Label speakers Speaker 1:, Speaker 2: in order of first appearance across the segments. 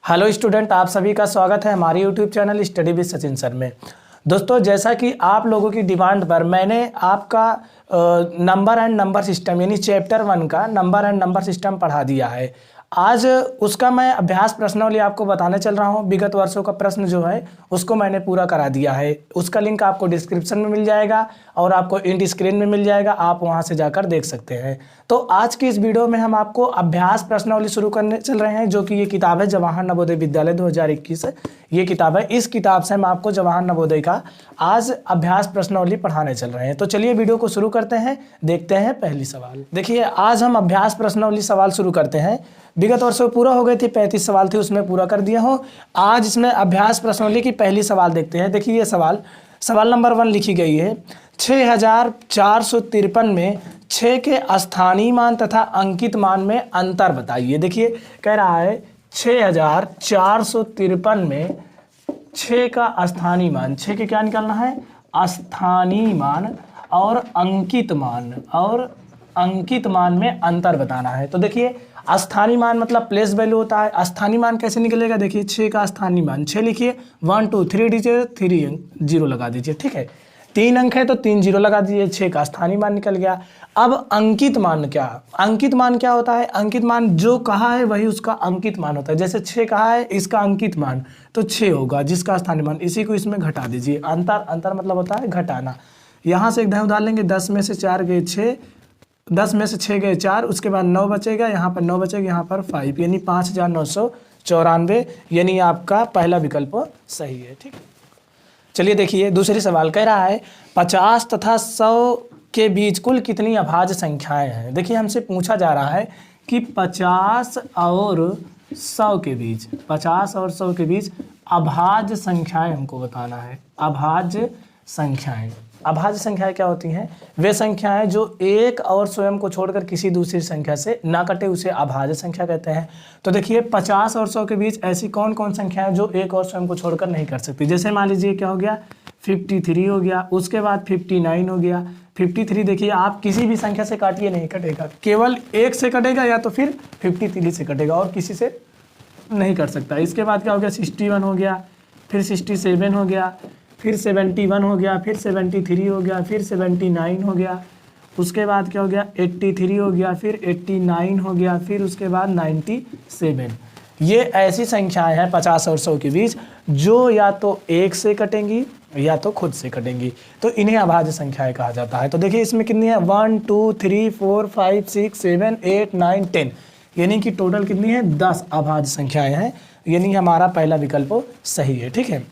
Speaker 1: Hello student, आप सभी का स्वागत है हमारे YouTube channel study with Sachin sir में। दोस्तों, जैसा कि आप लोगों की डिमांड पर मैंने आपका नंबर एंड नंबर सिस्टम यानी चैप्टर 1 का नंबर एंड नंबर सिस्टम पढ़ा दिया है। आज उसका मैं अभ्यास प्रश्नावली आपको बताने चल रहा हूं। विगत वर्षों का प्रश्न जो है उसको मैंने पूरा करा दिया है। उसका लिंक आपको डिस्क्रिप्शन में मिल जाएगा और आपको इंड स्क्रीन में मिल जाएगा, आप वहां से जाकर देख सकते हैं। तो आज की इस वीडियो में हम आपको अभ्यास प्रश्नावली शुरू करने चल रहे हैं, जो कि ये किताब है जवाहर नवोदय विद्यालय 2021। ये किताब है, इस किताब से हम आपको जवाहर नवोदय का आज अभ्यास प्रश्नावली पढ़ाने चल रहे हैं। तो चलिए वीडियो को शुरू करते हैं, देखते हैं पहली सवाल। देखिए, आज हम अभ्यास प्रश्नावली सवाल शुरू करते हैं। विगत वर्षों पूरा हो गए थे, 35 सवाल थे, उसमें पूरा कर दिया हो। आज इसमें अभ्यास प्रश्नावली की पहली सवाल देखते हैं। देखिए, ये सवाल नंबर 1 लिखी गई है। 6453 में 6 के स्थानीय मान तथा अंकित मान में अंतर बताइए। देखिए, कह रहा है 6453 में 6 का स्थानीय मान, 6 के क्या निकालना है? स्थानीय मान और अंकित मान में अंतर बताना है। तो देखिए, स्थानीय मान मतलब प्लेस वैल्यू होता है। स्थानीय मान कैसे निकलेगा? देखिए, 6 का स्थानीय मान 6 लिखिए, 1 2 3 दीजिए, 3 0 लगा दीजिए। ठीक है, 3 अंक है तो 3 0 लगा दीजिए, 6 का स्थानीय मान निकल गया। अब अंकित मान क्या? अंकित मान क्या होता है? अंकित मान जो कहा है वही उसका अंकित मान होता है। जैसे 6 कहा है, इसका अंकित मान तो 6 होगा, जिसका स्थानीय मान, इसी को इसमें घटा दीजिए। अंतर मतलब होता है घटाना। यहाँ से एक दहाई उधार लेंगे, 10 में से 4 गए 6, 10 में से 6 गए 4, उसके बाद 9 बचेगा, यहाँ पर 9 बचेगा, यहाँ पर 5, यानी 5994, यानी आपका पहला विकल्प सही है। ठीक है, चलिए देखिए दूसरी सवाल। कह रहा है 50 तथा 100 के बीच कुल कितनी अभाज्य संख्याएं हैं? देखिए, हमसे पूछा जा रहा है कि 50 और 100 के बीच, 50 और 100 के बीच अभाज्य संख्याएं हमको बताना है। अभाज्य संख्याएं क्या होती हैं? वे संख्याएं जो एक और स्वयं को छोड़कर किसी दूसरी संख्या से ना कटे, उसे अभाज्य संख्या कहते हैं। तो देखिए, 50 और 100 के बीच ऐसी कौन कौन संख्याएं जो एक और स्वयं को छोड़कर नहीं कर सकती? जैसे मान लीजिए क्या हो गया, 53 हो गया, उसके बाद 59 हो गया। 53 देखिए, आप किसी भी संख्या से काटिए नहीं कटेगा, केवल एक से कटेगा या तो फिर 53 से कटेगा, और किसी से नहीं कट सकता। इसके बाद क्या हो गया, 61 हो गया, फिर 67 हो गया, फिर 71 हो गया, फिर 73 हो गया, फिर 79 हो गया, उसके बाद क्या हो गया, 83 हो गया, फिर 89 हो गया, फिर उसके बाद 97। ये ऐसी संख्याएं हैं 50 और 100 के बीच जो या तो एक से कटेंगी या तो खुद से कटेंगी, तो इन्हें अभाज्य संख्याएं कहा जाता है। तो देखिए, इसमें कितनी है? 1 2 3 4 5 6 7 8 9 10, यानी कि टोटल कितनी है? 10 अभाज्य संख्याएं हैं, यानी हमारा पहला विकल्प सही है। ठीक है,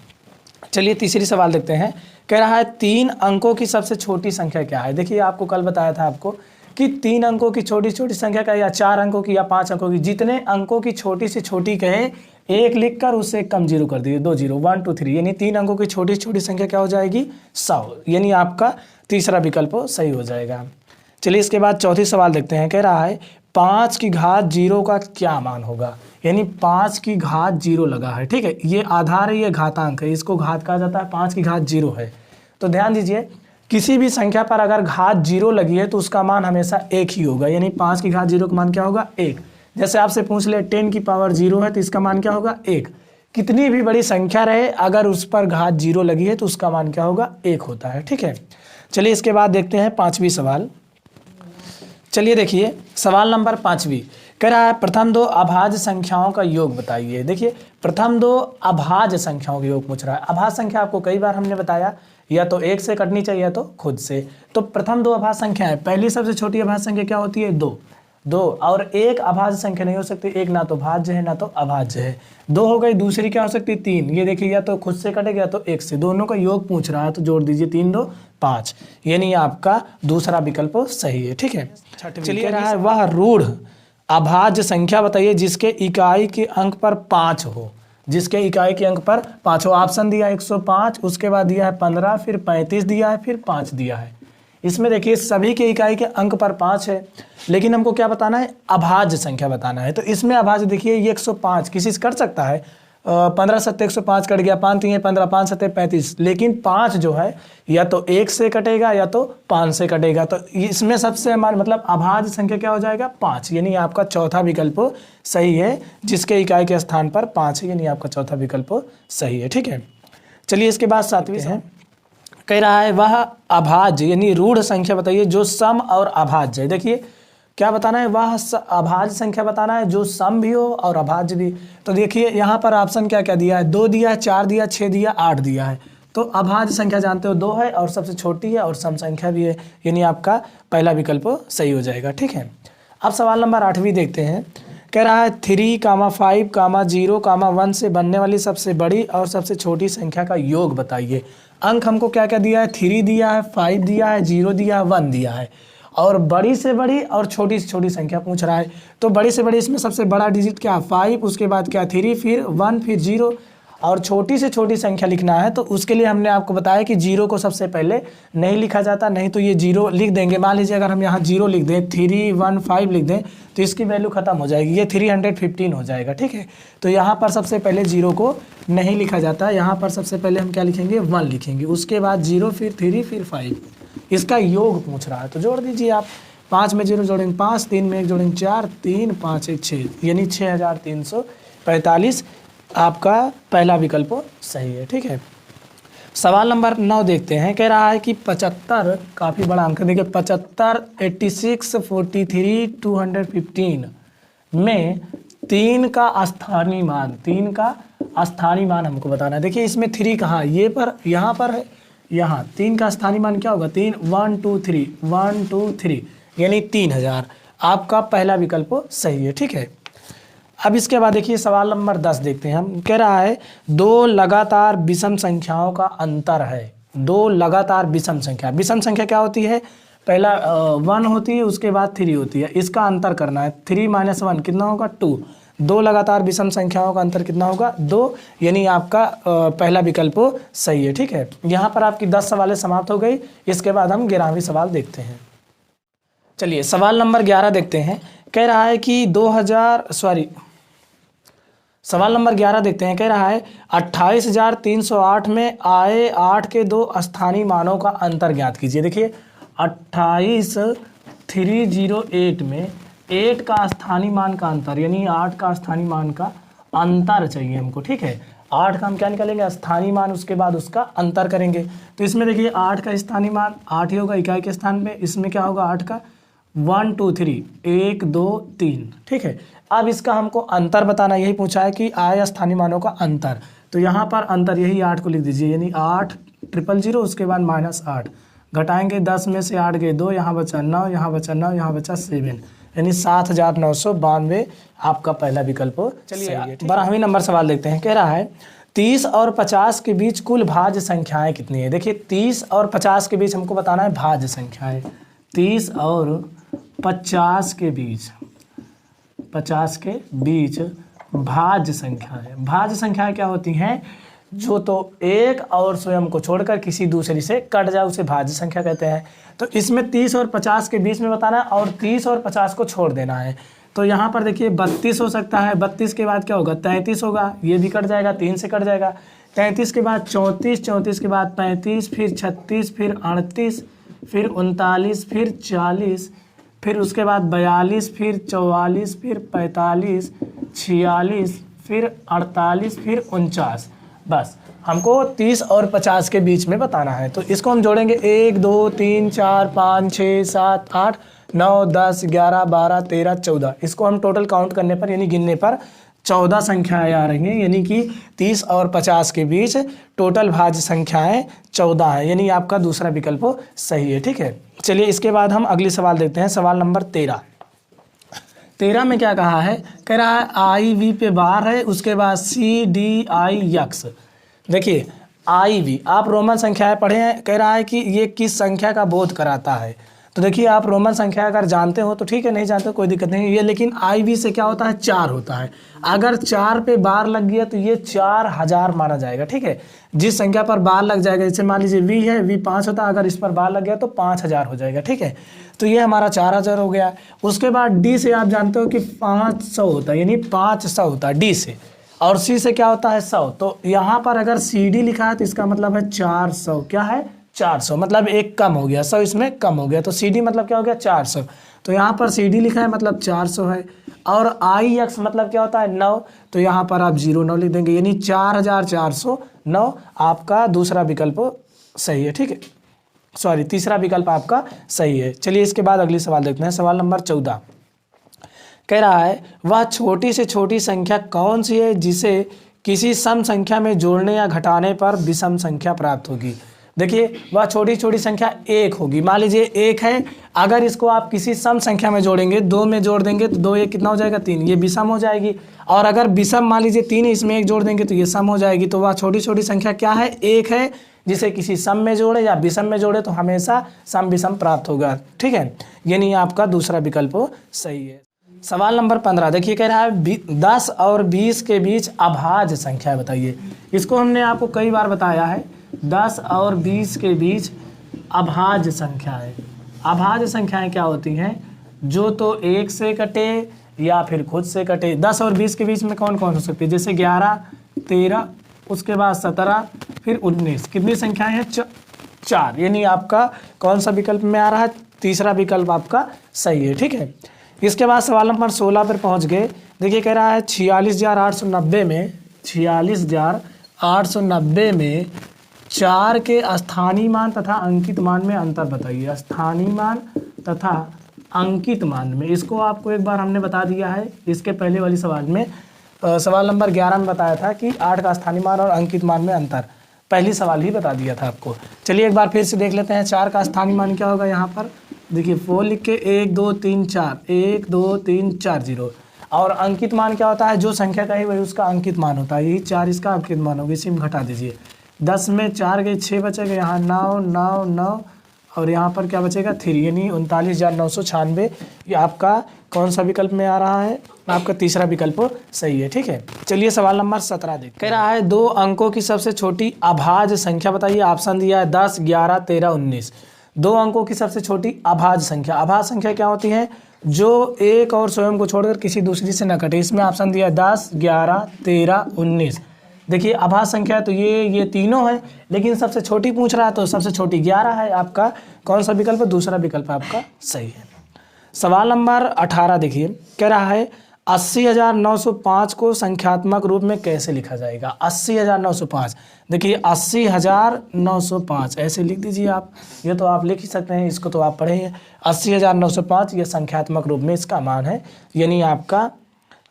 Speaker 1: चलिए तीसरी सवाल देखते हैं। कह रहा है 3 अंकों की सबसे छोटी संख्या क्या है? देखिए, आपको कल बताया था आपको कि 3 अंकों की छोटी छोटी संख्या का, या 4 अंकों की या 5 अंकों की, जितने अंकों की छोटी से छोटी कहे, एक लिखकर उससे कम जीरो कर दीजिए, 2 0 1 2 3, यानी 3 अंकों की छोटी छोटी संख्या क्या हो जाएगी? 100, यानी आपका तीसरा विकल्प सही हो जाएगा। चलिए इसके बाद चौथी सवाल देखते हैं। कह रहा है 5 की घात 0 का क्या मान होगा? यानी 5 की घात 0 लगा है। ठीक है, ये आधार है, ये घातांक है, इसको घात कहा जाता है। 5 की घात 0 है, तो ध्यान दीजिए, किसी भी संख्या पर अगर घात 0 लगी है तो उसका मान हमेशा 1 ही होगा, यानी 5 की घात 0 का मान क्या होगा? 1। जैसे आपसे पूछ ले 10 की पावर 0 है तो इसका मान क्या होगा? 1। कितनी भी बड़ी संख्या रहे, अगर उस पर घात 0 लगी है तो उसका मान क्या होगा? 1 होता है। ठीक है, चलिए इसके बाद देखते हैं 5वीं सवाल। चलिए देखिए, सवाल नंबर 5वीं कह रहा है प्रथम 2 अभाज्य संख्याओं का योग बताइए। देखिए, प्रथम 2 अभाज्य संख्याओं का योग पूछ रहा है। अभाज्य संख्या आपको कई बार हमने बताया, या तो एक से कटनी चाहिए या तो खुद से। तो प्रथम 2 अभाज्य संख्या है। पहली सबसे छोटी अभाज्य संख्या क्या होती है? 2। और एक अभाज्य संख्या नहीं हो सकती, एक ना तो भाज्य है ना तो अभाज्य है। 2 हो गई, दूसरी क्या हो सकती है? 3। ये देखिए, या तो खुद से कटेगा या तो एक से, दोनों का योग पूछ रहा है, तो जोड़ दीजिए, 3 2 5, यानी आपका दूसरा विकल्प सही है। ठीक है, चलिए रहा है वह रूढ़ अभाज्य संख्या बताइए जिसके इकाई के अंक पर 5 हो। जिसके इकाई के अंक पर 5 हो। ऑप्शन दिया 105, उसके बाद दिया है 15, फिर 35 दिया है, फिर 5 दिया है। इसमें देखिए, सभी के इकाई के अंक पर 5 है, लेकिन हमको क्या बताना है? अभाज्य संख्या बताना है। तो इसमें अभाज्य देखिए, ये 105 किसी से कट सकता है? 15 7 105 कट गया, 5 3 15, 5 7 35, लेकिन 5 जो है या तो 1 से कटेगा या तो 5 से कटेगा। तो इसमें सबसे हमारा मतलब अभाज्य संख्या क्या हो जाएगा 5, यानी आपका चौथा विकल्प सही है, जिसके इकाई के स्थान पर 5 है, यानी आपका चौथा विकल्प सही है। ठीक है, चलिए इसके बाद 7वीं है, कह रहा है वह अभाज्य यानी रूढ़ संख्या बताइए जो सम और अभाज्य है। देखिए क्या बताना है, वह अभाज्य संख्या बताना है जो सम भी हो और अभाज्य भी। तो देखिए यहाँ पर ऑप्शन क्या क्या दिया है, 2 दिया है, 4 दिया, 6 दिया, 8 दिया है। तो अभाज्य संख्या जानते हो 2 है और सबसे छोटी है और सम संख्या भी है, यानी आपका पहला विकल्प सही हो जाएगा। ठीक है, अब सवाल नंबर 8वीं देखते हैं। कह रहा है 3, 5, 0, 1 से बनने वाली सबसे बड़ी और सबसे छोटी संख्या का योग बताइए। अंक हमको क्या क्या दिया है, 3 दिया है, 5 दिया है, 0 दिया है, 1 दिया है, और बड़ी से बड़ी और छोटी से छोटी संख्या पूछ रहा है। तो बड़ी से बड़ी इसमें सबसे बड़ा डिजिट क्या 5, उसके बाद क्या 3, फिर 1, फिर 0, और छोटी से छोटी संख्या लिखना है। तो उसके लिए हमने आपको बताया कि 0 को सबसे पहले नहीं लिखा जाता, नहीं तो ये 0 लिख देंगे। मान लीजिए अगर हम यहाँ 0 लिख दें, 3, 1, 5 लिख दें तो इसकी वैल्यू खत्म हो जाएगी, ये 315 हो जाएगा। ठीक है, तो यहाँ पर सबसे पहले 0 को नहीं लिखा जाता, यहाँ पर सबसे पहले हम क्या लिखेंगे 1 लिखेंगे, उसके बाद 0, फिर 3, फिर 5, इसका योग पूछ रहा है। तो जोड़ दीजिए आप, 5 में 0 जोड़ेंगे 5, 3 में 1 जोड़ेंगे 4, 3, 5, 1, 6, यानी 6345 आपका पहला विकल्प सही है। ठीक है, सवाल नंबर 9 देखते हैं। कह रहा है कि 75 काफ़ी बड़ा अंक, देखिए 75, 86, 43, 215 में 3 का स्थानीय मान, 3 का स्थानीय मान हमको बताना है। देखिए इसमें 3 कहाँ, ये पर यहाँ पर है, यहाँ 3 का स्थानीय मान क्या होगा 3, 1 2 3, 1 2 3, यानी 3000 आपका पहला विकल्प सही है। ठीक है, अब इसके बाद देखिए सवाल नंबर 10 देखते हैं हम। कह रहा है 2 लगातार विषम संख्याओं का अंतर है। 2 लगातार विषम संख्या, विषम संख्या क्या होती है, पहला 1 होती है, उसके बाद 3 होती है, इसका अंतर करना है। 3 - 1 कितना होगा 2, 2 लगातार विषम संख्याओं का अंतर कितना होगा 2, यानी आपका पहला विकल्प सही है। ठीक है, यहाँ पर आपकी 10 सवालें समाप्त हो गई। इसके बाद हम 11वीं सवाल देखते हैं। चलिए सवाल नंबर 11 देखते हैं। कह रहा है कि सवाल नंबर 11 देखते हैं। कह रहा है 28,308 में आए 8 के 2 स्थानीय मानों का अंतर ज्ञात कीजिए। देखिए 28,308 में 8 का स्थानीय मान का अंतर, यानी 8 का स्थानीय मान का अंतर चाहिए हमको। ठीक है, 8 का हम क्या निकालेंगे स्थानीय मान, उसके बाद उसका अंतर करेंगे। तो इसमें देखिए 8 का स्थानीय मान 8 ही होगा इकाई के स्थान पे, इसमें क्या होगा 8 का 1 2 3, 1 2 3। ठीक है, अब इसका हमको अंतर बताना, यही पूछा है कि आए स्थानीय मानों का अंतर। तो यहाँ पर अंतर यही 8 को लिख दीजिए, यानी 8,000, उसके बाद -8 घटाएंगे, 10 में से 8 गए 2, यहाँ बचा 9, यहाँ बचा 9, यहाँ बचा 7, यानी 7,992 आपका पहला विकल्प। चलिए 12वीं नंबर सवाल देखते हैं। कह रहा है 30 और 50 के बीच कुल भाज्य संख्याएं कितनी है। देखिए 30 और 50 के बीच हमको बताना है भाज्य संख्याएं। 30 और 50 के बीच, 50 के बीच भाज्य संख्या है। भाज्य संख्याएं क्या होती हैं, जो तो एक और स्वयं को छोड़कर किसी दूसरी से कट जाए उसे भाज्य संख्या कहते हैं। तो इसमें 30 और 50 के बीच में बताना है और 30 और 50 को छोड़ देना है। तो यहाँ पर देखिए 32 हो सकता है, 32 के बाद क्या होगा 33 होगा, ये भी कट जाएगा, 3 से कट जाएगा। 33 के बाद 34, 34 के बाद 35, फिर 36, फिर 38, फिर 39, फिर 40, फिर उसके बाद 42, फिर 44, फिर 45, 46, फिर 48, फिर 49। बस हमको 30 और 50 के बीच में बताना है। तो इसको हम जोड़ेंगे 1 2 3 4 5 6 7 8 9 10 11 12 13 14। इसको हम टोटल काउंट करने पर यानी गिनने पर 14 संख्याएं आ रही हैं, यानी कि 30 और 50 के बीच टोटल भाज्य संख्याएं 14 है, यानी आपका दूसरा विकल्प सही है। ठीक है, चलिए इसके बाद हम अगली सवाल देखते हैं। सवाल नंबर 13 में क्या कहा है, कह रहा है IV पे बार है, उसके बाद CDIX। देखिए IV आप रोमन संख्याएं पढ़े हैं, कह रहा है कि ये किस संख्या का बोध कराता है। तो देखिए आप रोमन संख्या अगर जानते हो तो ठीक है, नहीं जानते हो कोई दिक्कत नहीं है। ये लेकिन IV से क्या होता है 4 होता है, अगर 4 पे बार लग गया तो ये 4000 माना जाएगा। ठीक है, जिस संख्या पर बार लग जाएगा, जैसे मान लीजिए V है, V 5 होता है, अगर इस पर बार लग गया तो 5000 हो जाएगा। ठीक है, तो ये हमारा 4000 हो गया। उसके बाद D से आप जानते हो कि 500 होता है, यानी 500 होता है D से। और सी से क्या होता है 100। तो यहाँ पर अगर सी डी लिखा है तो इसका मतलब है 400। क्या है 400, मतलब एक कम हो गया, 100 इसमें कम हो गया, तो सी डी मतलब क्या हो गया 400। तो यहाँ पर सी डी लिखा है मतलब 400 है। और आई एक्स मतलब क्या होता है 9, तो यहाँ पर आप 09 लिख देंगे, यानी 4409 आपका दूसरा विकल्प सही है। ठीक है, सॉरी तीसरा विकल्प आपका सही है। चलिए इसके बाद अगली सवाल देखते हैं। सवाल नंबर 14 कह रहा है वह छोटी से छोटी संख्या कौन सी है जिसे किसी सम संख्या में जोड़ने या घटाने पर विषम संख्या प्राप्त होगी। देखिए वह छोटी छोटी संख्या 1 होगी। मान लीजिए 1 है, अगर इसको आप किसी सम संख्या में जोड़ेंगे, 2 में जोड़ देंगे तो 2 1 कितना हो जाएगा 3, ये विषम हो जाएगी। और अगर विषम मान लीजिए 3 है, इसमें 1 जोड़ देंगे तो ये सम हो जाएगी। तो वह छोटी छोटी संख्या क्या है 1 है, जिसे किसी सम में जोड़े या विषम में जोड़े तो हमेशा सम विषम प्राप्त होगा। ठीक है, यानी आपका दूसरा विकल्प सही है। सवाल नंबर 15 देखिए कह रहा है 10 और 20 के बीच अभाज्य संख्या बताइए। इसको हमने आपको कई बार बताया है। 10 और 20 के बीच अभाज्य संख्या है। अभाज्य संख्याएं क्या होती हैं, जो तो 1 से कटे या फिर खुद से कटे। 10 और 20 के बीच में कौन कौन हो सकती है, जैसे 11 13 उसके बाद 17 फिर 19। कितनी संख्याएं हैं 4, यानी आपका कौन सा विकल्प में आ रहा है, तीसरा विकल्प आपका सही है। ठीक है, इसके बाद सवाल नंबर 16 पर पहुंच गए। देखिए कह रहा है 46,890 में 46,890 में 4 के स्थानीय मान तथा अंकित मान में अंतर बताइए। स्थानीय मान तथा अंकित मान में, इसको आपको एक बार हमने बता दिया है इसके पहले वाली सवाल में। सवाल नंबर 11 में बताया था कि 8 का स्थानीय मान और अंकित मान में अंतर, पहली सवाल ही बता दिया था आपको। चलिए एक बार फिर से देख लेते हैं। 4 का स्थानीय मान क्या होगा, यहाँ पर देखिए 4 लिख के 1 2 3 4 1 2 3 4 0। और अंकित मान क्या होता है, जो संख्या का ही वही उसका अंकित मान होता है। यही 4 इसका अंकित मान होगा, इसी में घटा दीजिए। 10 में 4 गए 6 बचेगा, यहाँ 9 9 9 और यहाँ पर क्या बचेगा 3, यानी 39,996। ये आपका कौन सा विकल्प में आ रहा है, आपका तीसरा विकल्प सही है। ठीक है, चलिए सवाल नंबर 17 देखिए। कह रहा है 2 अंकों की सबसे छोटी अभाज्य संख्या बताइए। ऑप्शन दिया है 10 11 13 19। 2 अंकों की सबसे छोटी अभाज्य संख्या। अभाज्य संख्या क्या होती है, जो एक और स्वयं को छोड़कर किसी दूसरी से न कटे। इसमें ऑप्शन दिया है 10 11 13 19। देखिए अभाज्य संख्या है तो ये तीनों है, लेकिन सबसे छोटी पूछ रहा है तो सबसे छोटी 11 है। आपका कौन सा विकल्प, दूसरा विकल्प आपका सही है। सवाल नंबर 18 देखिए कह रहा है 80,905 को संख्यात्मक रूप में कैसे लिखा जाएगा। 80,905, देखिए 80,905 ऐसे लिख दीजिए आप। ये तो आप लिख ही सकते हैं, इसको तो आप पढ़े हैं। 80,905 ये संख्यात्मक रूप में इसका मान है, यानी आपका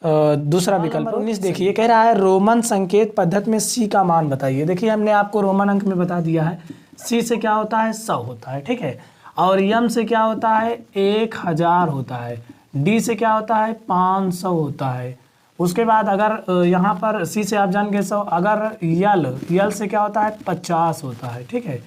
Speaker 1: दूसरा विकल्प 19 देखिए कह रहा है रोमन संकेत पद्धति में सी का मान बताइए। देखिए हमने आपको रोमन अंक में बता दिया है। सी से क्या होता है 100 होता है। ठीक है, और यम से क्या होता है 1000 होता है। डी से क्या होता है 500 होता है। उसके बाद अगर यहाँ पर सी से आप जान गए 100, अगर यल से क्या होता है 50 होता है। ठीक है,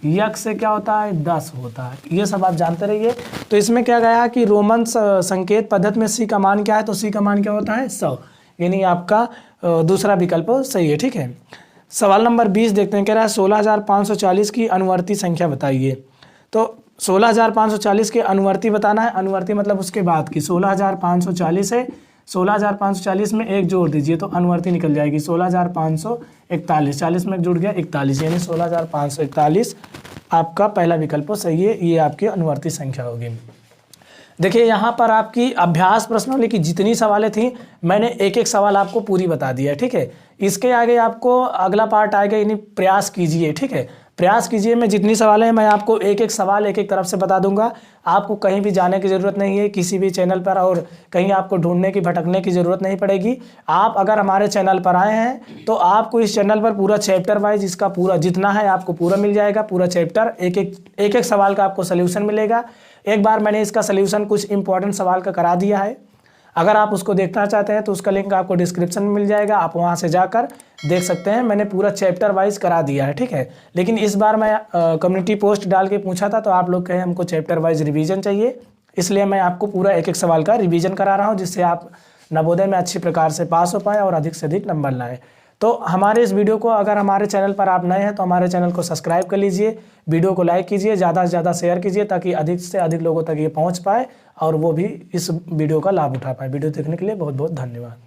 Speaker 1: यक से क्या होता है 10 होता है। ये सब आप जानते रहिए। तो इसमें क्या गया कि रोमन संकेत पद्धति में सी का मान क्या है, तो सी का मान क्या होता है 100, यानी आपका दूसरा विकल्प सही है। ठीक है, सवाल नंबर 20 देखते हैं। कह रहा है 16,540 की अनुवर्ती संख्या बताइए। तो 16,540 के अनुवर्ती बताना है। अनुवर्ती मतलब उसके बाद की। 16,540 है, 16,540 में 1 जोड़ दीजिए तो अनुवर्ती निकल जाएगी 16,541। 40 में जुड़ गया 41, यानी 16,541 आपका पहला विकल्प सही है। ये आपकी अनुवर्ती संख्या होगी। देखिए यहाँ पर आपकी अभ्यास प्रश्नावली की जितनी सवालें थी मैंने एक एक सवाल आपको पूरी बता दिया है। ठीक है, इसके आगे आपको अगला पार्ट आएगा, यानी प्रयास कीजिए। ठीक है, प्रयास कीजिए। मैं जितनी सवालें हैं मैं आपको एक एक सवाल एक एक तरफ से बता दूंगा। आपको कहीं भी जाने की ज़रूरत नहीं है किसी भी चैनल पर, और कहीं आपको ढूंढने की भटकने की ज़रूरत नहीं पड़ेगी। आप अगर हमारे चैनल पर आए हैं तो आपको इस चैनल पर पूरा चैप्टर वाइज इसका पूरा जितना है आपको पूरा मिल जाएगा। पूरा चैप्टर एक एक सवाल का आपको सोल्यूशन मिलेगा। एक बार मैंने इसका सोल्यूशन कुछ इंपॉर्टेंट सवाल का करा दिया है। अगर आप उसको देखना चाहते हैं तो उसका लिंक आपको डिस्क्रिप्शन में मिल जाएगा, आप वहां से जाकर देख सकते हैं। मैंने पूरा चैप्टर वाइज करा दिया है। ठीक है, लेकिन इस बार मैं कम्युनिटी पोस्ट डाल के पूछा था तो आप लोग कहे हमको चैप्टर वाइज रिवीजन चाहिए, इसलिए मैं आपको पूरा एक एक सवाल का रिवीजन करा रहा हूँ, जिससे आप नवोदय में अच्छी प्रकार से पास हो पाएँ और अधिक से अधिक नंबर लाएँ। तो हमारे इस वीडियो को, अगर हमारे चैनल पर आप नए हैं तो हमारे चैनल को सब्सक्राइब कर लीजिए, वीडियो को लाइक कीजिए, ज़्यादा से ज़्यादा शेयर कीजिए ताकि अधिक से अधिक लोगों तक ये पहुंच पाए और वो भी इस वीडियो का लाभ उठा पाए। वीडियो देखने के लिए बहुत बहुत धन्यवाद।